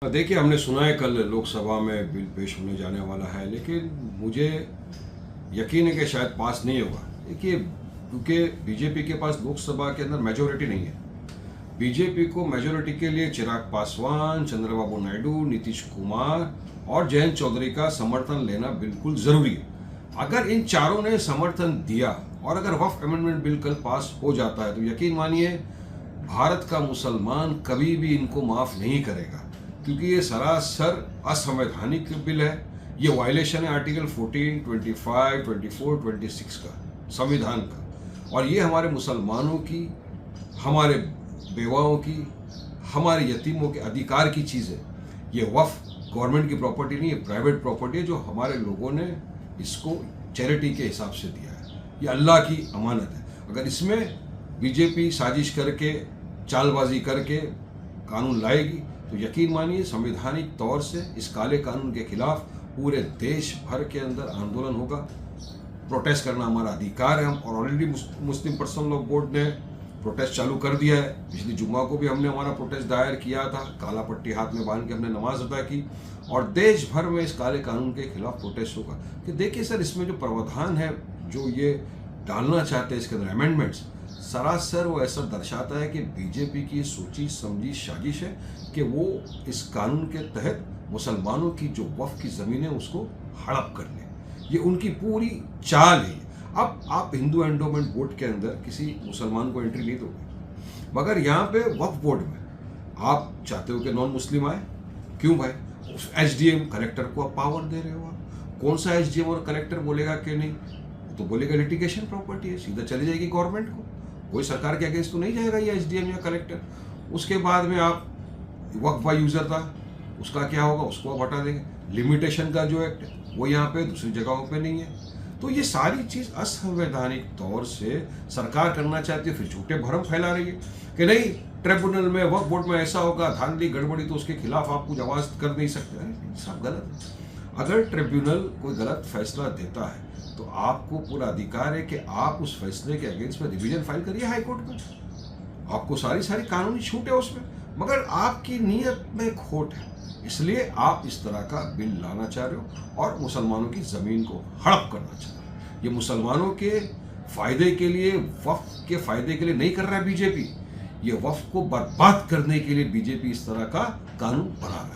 देखिए, हमने सुना है कल लोकसभा में बिल पेश होने जाने वाला है, लेकिन मुझे यकीन है कि शायद पास नहीं होगा। देखिए, क्योंकि बीजेपी के पास लोकसभा के अंदर मेजॉरिटी नहीं है। बीजेपी को मेजॉरिटी के लिए चिराग पासवान, चंद्रबाबू नायडू, नीतीश कुमार और जयंत चौधरी का समर्थन लेना बिल्कुल ज़रूरी है। अगर इन चारों ने समर्थन दिया और अगर वक्फ अमेंडमेंट बिल कल पास हो जाता है तो यकीन मानिए भारत का मुसलमान कभी भी इनको माफ़ नहीं करेगा, क्योंकि ये सरासर असंवैधानिक बिल है। ये वायलेशन है आर्टिकल 14, 25, 24, 26 का, संविधान का। और ये हमारे मुसलमानों की, हमारे बेवाओं की, हमारे यतीमों के अधिकार की चीज़ है। ये वक्फ गवर्नमेंट की प्रॉपर्टी नहीं है, प्राइवेट प्रॉपर्टी है, जो हमारे लोगों ने इसको चैरिटी के हिसाब से दिया है। ये अल्लाह की अमानत है। अगर इसमें बीजेपी साजिश करके, चालबाजी करके कानून लाएगी तो यकीन मानिए संवैधानिक तौर से इस काले कानून के खिलाफ पूरे देश भर के अंदर आंदोलन होगा। प्रोटेस्ट करना हमारा अधिकार है। हम और ऑलरेडी मुस्लिम पर्सनल लॉ बोर्ड ने प्रोटेस्ट चालू कर दिया है। पिछली जुम्मा को भी हमने हमारा प्रोटेस्ट दायर किया था, काला पट्टी हाथ में बांध के हमने नमाज अदा की और देश भर में इस काले कानून के खिलाफ प्रोटेस्ट होगा। कि देखिए सर, इसमें जो प्रावधान है, जो ये डालना चाहते हैं इसके अंदर अमेंडमेंट्स, सरासर वो ऐसा दर्शाता है कि बीजेपी की सोची समझी साजिश है कि वो इस कानून के तहत मुसलमानों की जो वक्फ की ज़मीन है उसको हड़प कर ले। ये उनकी पूरी चाल है। अब आप हिंदू एंडोमेंट बोर्ड के अंदर किसी मुसलमान को एंट्री नहीं दोगे, मगर यहाँ पे वक्फ बोर्ड में आप चाहते हो कि नॉन मुस्लिम आए। क्यों भाई? उस एसडीएम कलेक्टर को आप पावर दे रहे हो। आप कौन सा एसडीएम और कलेक्टर बोलेगा कि नहीं? तो बोलेगा लिटिगेशन प्रॉपर्टी है, सीधा चली जाएगी गवर्नमेंट को। कोई सरकार के अगेंस्ट तो नहीं जाएगा ये एसडीएम या कलेक्टर। उसके बाद में आप वक्फ बाय यूज़र था, उसका क्या होगा? उसको आप हटा देंगे। लिमिटेशन का जो एक्ट है वो यहाँ पे दूसरी जगहों पे नहीं है। तो ये सारी चीज़ असंवैधानिक तौर से सरकार करना चाहती है, फिर झूठे भरम फैला रही है कि नहीं ट्रिब्यूनल में, वक्फ बोर्ड में ऐसा होगा, धांधली गड़बड़ी, तो उसके खिलाफ आप कुछ आवाज़ कर नहीं सकते। अरे सब गलत है। अगर ट्रिब्यूनल कोई गलत फैसला देता है तो आपको पूरा अधिकार है कि आप उस फैसले के अगेंस्ट में रिवीजन फाइल करिए हाई कोर्ट में। आपको सारी कानूनी छूट है उसमें, मगर आपकी नीयत में खोट है, इसलिए आप इस तरह का बिल लाना चाह रहे हो और मुसलमानों की ज़मीन को हड़प करना चाह रहे हो। ये मुसलमानों के फ़ायदे के लिए, वक्फ के फ़ायदे के लिए नहीं कर रहा है बीजेपी। ये वक्फ को बर्बाद करने के लिए बीजेपी इस तरह का कानून बना रहा है।